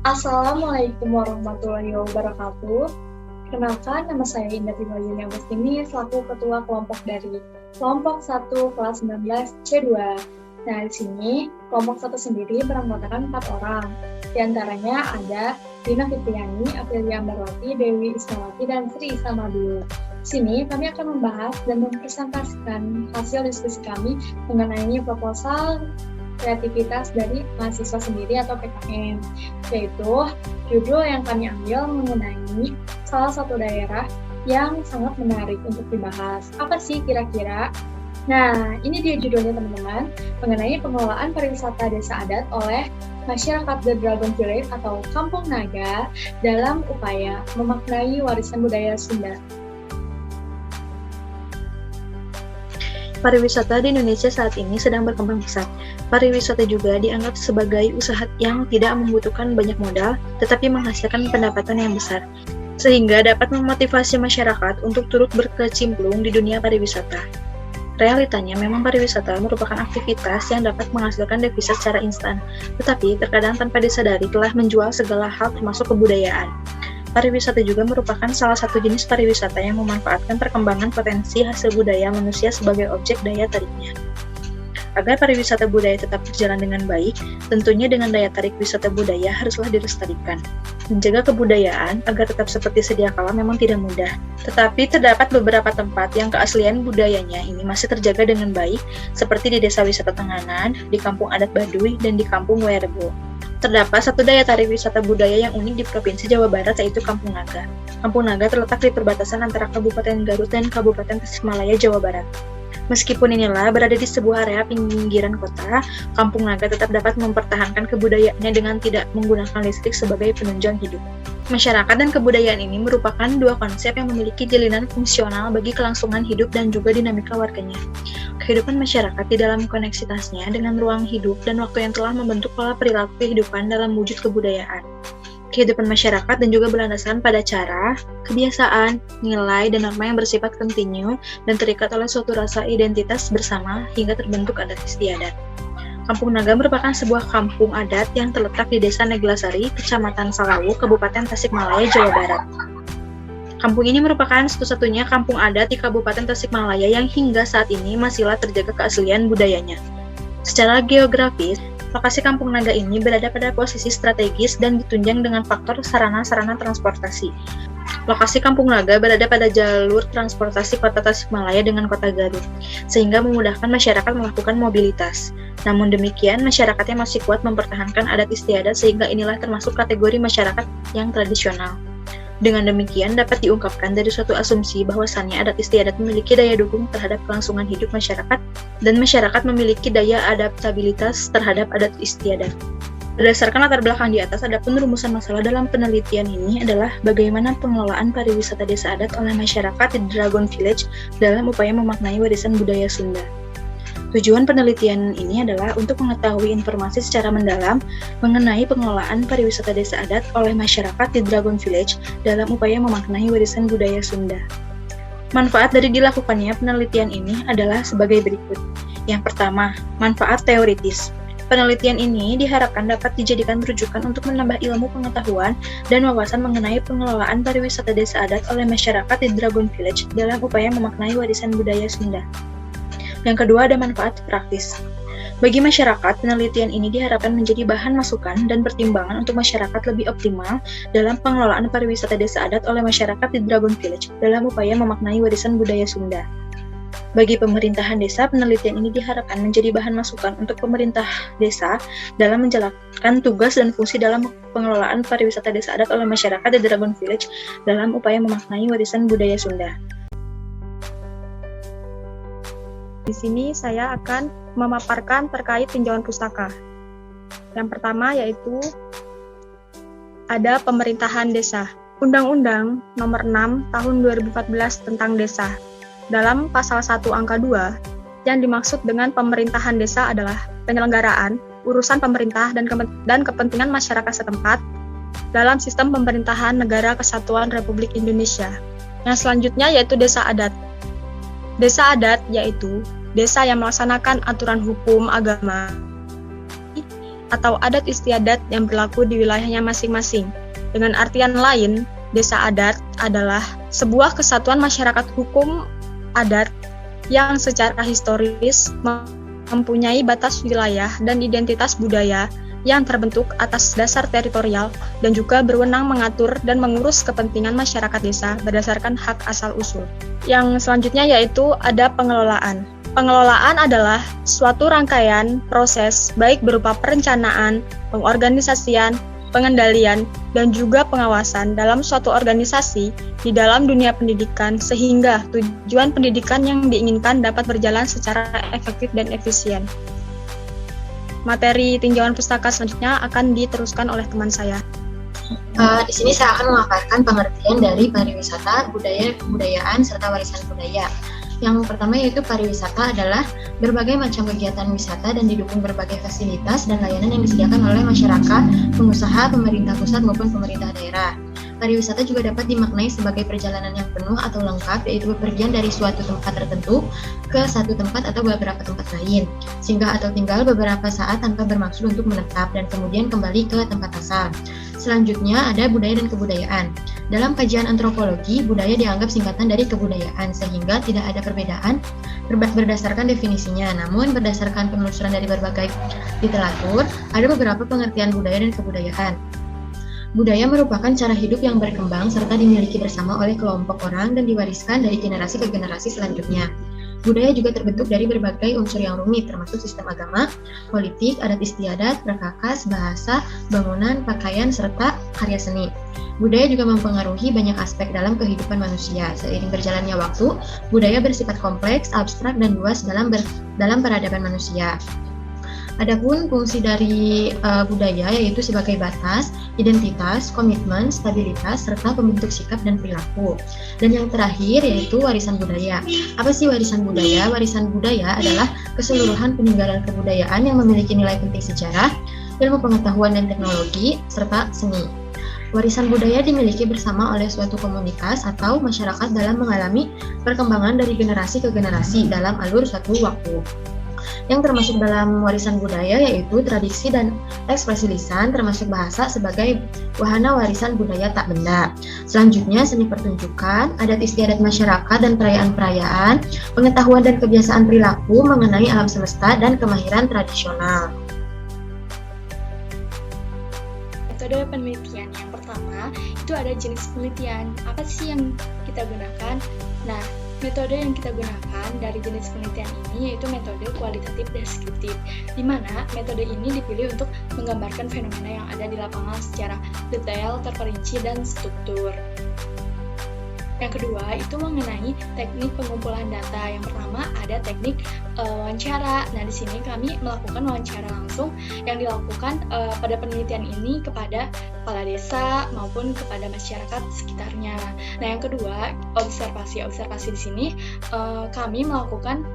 Assalamualaikum warahmatullahi wabarakatuh. Kenalkan, nama saya Indah Timojeni Agustini selaku Ketua Kelompok dari Kelompok 1 kelas 19 C2. Nah, di sini kelompok 1 sendiri beranggotakan 4 orang. Di antaranya ada Dina Fitriani, Aprilia Ambarwati, Dewi Ismawati, dan Sri Isamadu. Di sini kami akan membahas dan mempresentasikan hasil diskusi kami mengenai proposal kreativitas dari mahasiswa sendiri atau PKM, yaitu judul yang kami ambil mengenai salah satu daerah yang sangat menarik untuk dibahas. Apa sih kira-kira? Nah, ini dia judulnya teman-teman, mengenai pengelolaan pariwisata desa adat oleh masyarakat The Dragon Village atau Kampung Naga dalam upaya memaknai warisan budaya Sunda. Pariwisata di Indonesia saat ini sedang berkembang pesat. Pariwisata juga dianggap sebagai usaha yang tidak membutuhkan banyak modal, tetapi menghasilkan pendapatan yang besar, sehingga dapat memotivasi masyarakat untuk turut berkecimpung di dunia pariwisata. Realitanya, memang pariwisata merupakan aktivitas yang dapat menghasilkan devisa secara instan, tetapi terkadang tanpa disadari telah menjual segala hal termasuk kebudayaan. Pariwisata juga merupakan salah satu jenis pariwisata yang memanfaatkan perkembangan potensi hasil budaya manusia sebagai objek daya tariknya. Agar pariwisata budaya tetap berjalan dengan baik, tentunya dengan daya tarik wisata budaya haruslah dilestarikan. Menjaga kebudayaan agar tetap seperti sedia kala memang tidak mudah, tetapi terdapat beberapa tempat yang keaslian budayanya ini masih terjaga dengan baik, seperti di Desa Wisata Tenganan, di Kampung Adat Baduy, dan di Kampung Werebo. Terdapat satu daya tarik wisata budaya yang unik di Provinsi Jawa Barat, yaitu Kampung Naga. Kampung Naga terletak di perbatasan antara Kabupaten Garut dan Kabupaten Tasikmalaya, Jawa Barat. Meskipun inilah berada di sebuah area pinggiran kota, Kampung Naga tetap dapat mempertahankan kebudayaannya dengan tidak menggunakan listrik sebagai penunjang hidup. Masyarakat dan kebudayaan ini merupakan dua konsep yang memiliki jalinan fungsional bagi kelangsungan hidup dan juga dinamika warganya. Kehidupan masyarakat di dalam koneksitasnya dengan ruang hidup dan waktu yang telah membentuk pola perilaku kehidupan dalam wujud kebudayaan. Kehidupan masyarakat dan juga berlandaskan pada cara, kebiasaan, nilai, dan norma yang bersifat kontinu dan terikat oleh suatu rasa identitas bersama hingga terbentuk adat istiadat. Kampung Naga merupakan sebuah kampung adat yang terletak di Desa Neglasari, Kecamatan Salawu, Kabupaten Tasikmalaya, Jawa Barat. Kampung ini merupakan satu-satunya kampung adat di Kabupaten Tasikmalaya yang hingga saat ini masihlah terjaga keaslian budayanya. Secara geografis, lokasi Kampung Naga ini berada pada posisi strategis dan ditunjang dengan faktor sarana-sarana transportasi. Lokasi Kampung Naga berada pada jalur transportasi Kota Tasikmalaya dengan Kota Garut, sehingga memudahkan masyarakat melakukan mobilitas. Namun demikian, masyarakatnya masih kuat mempertahankan adat istiadat sehingga inilah termasuk kategori masyarakat yang tradisional. Dengan demikian, dapat diungkapkan dari suatu asumsi bahwasannya adat istiadat memiliki daya dukung terhadap kelangsungan hidup masyarakat dan masyarakat memiliki daya adaptabilitas terhadap adat istiadat. Berdasarkan latar belakang di atas, adapun rumusan masalah dalam penelitian ini adalah bagaimana pengelolaan pariwisata desa adat oleh masyarakat di Dragon Village dalam upaya memaknai warisan budaya Sunda. Tujuan penelitian ini adalah untuk mengetahui informasi secara mendalam mengenai pengelolaan pariwisata desa adat oleh masyarakat di Dragon Village dalam upaya memaknai warisan budaya Sunda. Manfaat dari dilakukannya penelitian ini adalah sebagai berikut. Yang pertama, manfaat teoritis. Penelitian ini diharapkan dapat dijadikan rujukan untuk menambah ilmu pengetahuan dan wawasan mengenai pengelolaan pariwisata desa adat oleh masyarakat di Dragon Village dalam upaya memaknai warisan budaya Sunda. Yang kedua, ada manfaat praktis. Bagi masyarakat, penelitian ini diharapkan menjadi bahan masukan dan pertimbangan untuk masyarakat lebih optimal dalam pengelolaan pariwisata desa adat oleh masyarakat di Dragon Village dalam upaya memaknai warisan budaya Sunda. Bagi pemerintahan desa, penelitian ini diharapkan menjadi bahan masukan untuk pemerintah desa dalam menjalankan tugas dan fungsi dalam pengelolaan pariwisata desa adat oleh masyarakat di Dragon Village dalam upaya memaknai warisan budaya Sunda. Di sini saya akan memaparkan terkait tinjauan pustaka. Yang pertama yaitu ada pemerintahan desa. Undang-Undang Nomor 6 Tahun 2014 tentang Desa. Dalam pasal 1 angka 2, yang dimaksud dengan pemerintahan desa adalah penyelenggaraan urusan pemerintah dan kepentingan masyarakat setempat dalam sistem pemerintahan Negara Kesatuan Republik Indonesia. Yang selanjutnya yaitu desa adat. Desa adat yaitu desa yang melaksanakan aturan hukum agama atau adat istiadat yang berlaku di wilayahnya masing-masing. Dengan artian lain, desa adat adalah sebuah kesatuan masyarakat hukum adat yang secara historis mempunyai batas wilayah dan identitas budaya yang terbentuk atas dasar teritorial dan juga berwenang mengatur dan mengurus kepentingan masyarakat desa berdasarkan hak asal-usul. Yang selanjutnya yaitu ada pengelolaan. Pengelolaan adalah suatu rangkaian proses baik berupa perencanaan, pengorganisasian, pengendalian, dan juga pengawasan dalam suatu organisasi di dalam dunia pendidikan sehingga tujuan pendidikan yang diinginkan dapat berjalan secara efektif dan efisien. Materi tinjauan pustaka selanjutnya akan diteruskan oleh teman saya. Di sini saya akan memaparkan pengertian dari pariwisata, kebudayaan, serta warisan budaya. Yang pertama yaitu pariwisata adalah berbagai macam kegiatan wisata dan didukung berbagai fasilitas dan layanan yang disediakan oleh masyarakat, pengusaha, pemerintah pusat maupun pemerintah daerah. Pariwisata juga dapat dimaknai sebagai perjalanan yang penuh atau lengkap, yaitu bepergian dari suatu tempat tertentu ke satu tempat atau beberapa tempat lain, singgah atau tinggal beberapa saat tanpa bermaksud untuk menetap dan kemudian kembali ke tempat asal. Selanjutnya ada budaya dan kebudayaan. Dalam kajian antropologi, budaya dianggap singkatan dari kebudayaan, sehingga tidak ada perbedaan berdasarkan definisinya. Namun berdasarkan penelusuran dari berbagai literatur, ada beberapa pengertian budaya dan kebudayaan. Budaya merupakan cara hidup yang berkembang serta dimiliki bersama oleh kelompok orang dan diwariskan dari generasi ke generasi selanjutnya. Budaya juga terbentuk dari berbagai unsur yang rumit, termasuk sistem agama, politik, adat istiadat, perkakas, bahasa, bangunan, pakaian, serta karya seni. Budaya juga mempengaruhi banyak aspek dalam kehidupan manusia. Seiring berjalannya waktu, budaya bersifat kompleks, abstrak, dan luas dalam peradaban manusia. Adapun fungsi dari budaya yaitu sebagai batas, identitas, komitmen, stabilitas, serta pembentuk sikap dan perilaku. Dan yang terakhir yaitu warisan budaya. Apa sih warisan budaya? Warisan budaya adalah keseluruhan peninggalan kebudayaan yang memiliki nilai penting sejarah, ilmu pengetahuan dan teknologi, serta seni. Warisan budaya dimiliki bersama oleh suatu komunitas atau masyarakat dalam mengalami perkembangan dari generasi ke generasi dalam alur suatu waktu. Yang termasuk dalam warisan budaya yaitu tradisi dan ekspresi lisan, termasuk bahasa sebagai wahana warisan budaya tak benda. Selanjutnya seni pertunjukan, adat istiadat masyarakat dan perayaan-perayaan, pengetahuan dan kebiasaan perilaku mengenai alam semesta dan kemahiran tradisional. Metode penelitian yang pertama itu ada jenis penelitian. Apa sih yang kita gunakan? Nah, metode yang kita gunakan dari jenis penelitian ini yaitu metode kualitatif deskriptif, di mana metode ini dipilih untuk menggambarkan fenomena yang ada di lapangan secara detail, terperinci, dan struktur. Yang kedua itu mengenai teknik pengumpulan data. Yang pertama ada teknik wawancara. Nah, di sini kami melakukan wawancara langsung yang dilakukan pada penelitian ini kepada kepala desa maupun kepada masyarakat sekitarnya. Nah, yang kedua observasi. Observasi di sini kami melakukan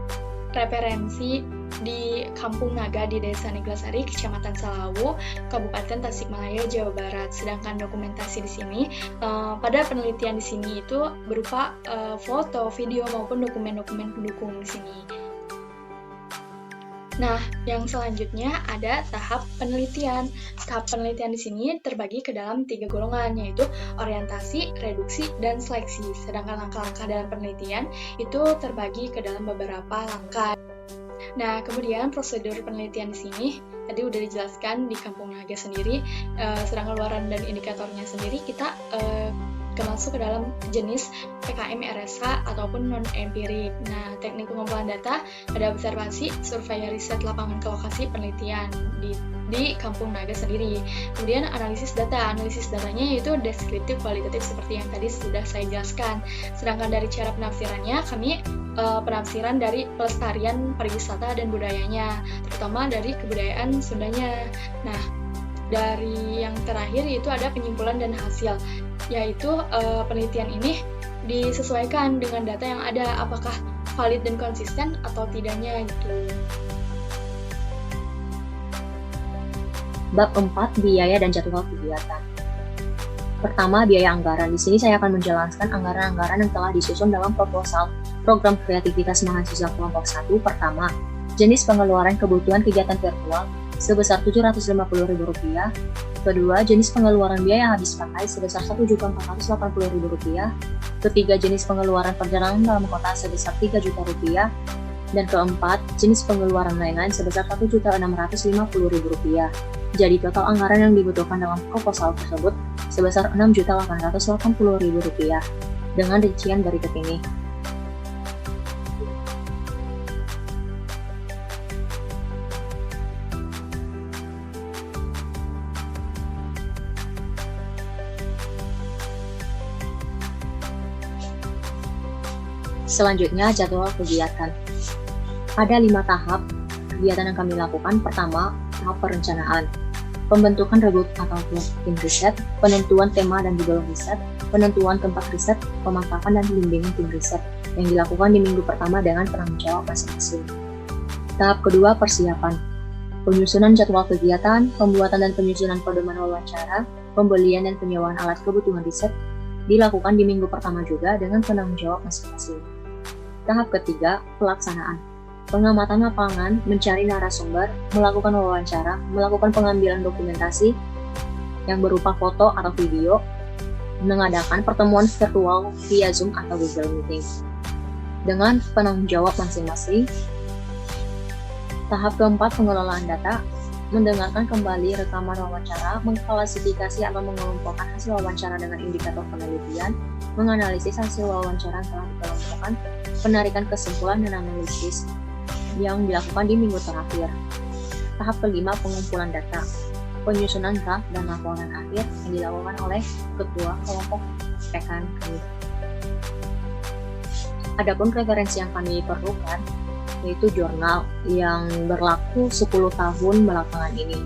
referensi di Kampung Naga di Desa Neglasari, Kecamatan Salawu, Kabupaten Tasikmalaya, Jawa Barat. Sedangkan dokumentasi di sini pada penelitian di sini itu berupa foto, video maupun dokumen-dokumen pendukung di sini. Nah, yang selanjutnya ada tahap penelitian. Tahap penelitian di sini terbagi ke dalam 3 golongan, yaitu orientasi, reduksi, dan seleksi. Sedangkan langkah-langkah dalam penelitian itu terbagi ke dalam beberapa langkah. Nah, kemudian prosedur penelitian di sini tadi udah dijelaskan di Kampung Naga sendiri. Sedangkan luaran dan indikatornya sendiri kita masuk ke dalam jenis PKM RSH ataupun non-empirik. Nah, teknik pengumpulan data ada observasi, survei riset lapangan ke lokasi penelitian di Kampung Naga sendiri. Kemudian analisis data. Analisis datanya yaitu deskriptif kualitatif seperti yang tadi sudah saya jelaskan. Sedangkan dari cara penafsirannya, kami penafsiran dari pelestarian pariwisata dan budayanya, terutama dari kebudayaan Sundanya. Nah, dari yang terakhir yaitu ada penyimpulan dan hasil, yaitu penelitian ini disesuaikan dengan data yang ada, apakah valid dan konsisten atau tidaknya gitu. Bab 4, biaya dan jadwal kegiatan. Pertama, biaya anggaran. Di sini saya akan menjelaskan anggaran-anggaran yang telah disusun dalam proposal program kreativitas mahasiswa kelompok 1. Pertama, jenis pengeluaran kebutuhan kegiatan virtual sebesar Rp750.000. Kedua, jenis pengeluaran biaya habis pakai sebesar Rp1.480.000. Ketiga, jenis pengeluaran perjalanan dalam kota sebesar Rp3.000.000. Dan keempat, jenis pengeluaran lain-lain sebesar Rp1.650.000. Jadi total anggaran yang dibutuhkan dalam proposal tersebut sebesar Rp6.880.000 dengan rincian berikut ini. Selanjutnya, jadwal kegiatan. Ada 5 tahap kegiatan yang kami lakukan. Pertama, tahap perencanaan. Pembentukan regu atau tim riset, penentuan tema dan judul riset, penentuan tempat riset, pemantapan dan bimbingan tim riset yang dilakukan di minggu pertama dengan penanggung jawab masing-masing. Tahap kedua, persiapan. Penyusunan jadwal kegiatan, pembuatan dan penyusunan pedoman wawancara, pembelian dan penyewaan alat kebutuhan riset dilakukan di minggu pertama juga dengan penanggung jawab masing-masing. Tahap ketiga, pelaksanaan. Pengamatan lapangan, mencari narasumber, melakukan wawancara, melakukan pengambilan dokumentasi yang berupa foto atau video, mengadakan pertemuan virtual via Zoom atau Google Meeting dengan penanggung jawab masing-masing. Tahap keempat, pengelolaan data, mendengarkan kembali rekaman wawancara, mengklasifikasi atau mengelompokkan hasil wawancara dengan indikator penelitian, menganalisis hasil wawancara yang telah dikelompokkan, penarikan kesimpulan dan analisis yang dilakukan di minggu terakhir. Tahap kelima, pengumpulan data, penyusunan draft dan laporan akhir yang dilakukan oleh ketua kelompok rekan kami. Adapun referensi yang kami perlukan yaitu jurnal yang berlaku 10 tahun belakangan ini.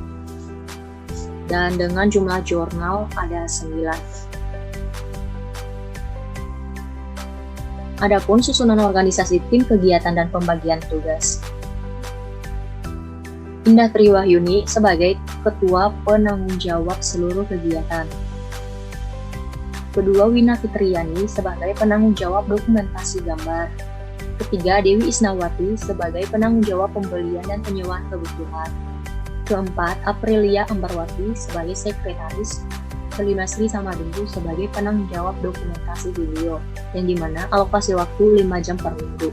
Dan dengan jumlah jurnal ada 9. Adapun susunan organisasi tim kegiatan dan pembagian tugas. Indah Triwahyuni sebagai Ketua Penanggung Jawab seluruh kegiatan. Kedua, Wina Fitriani sebagai Penanggung Jawab dokumentasi gambar. Ketiga, Dewi Isnawati sebagai Penanggung Jawab pembelian dan penyewaan kebutuhan. Keempat, Aprilia Ambarwati sebagai Sekretaris. Kelima, Sri Samadengku sebagai Penanggung Jawab dokumentasi video, yang dimana alokasi waktu 5 jam per minggu.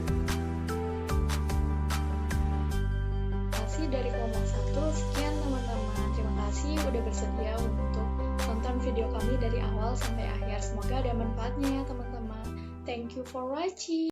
Dari kelompok 1, sekian teman-teman. Terima kasih udah bersedia untuk nonton video kami dari awal sampai akhir. Semoga ada manfaatnya ya teman-teman. Thank you for watching.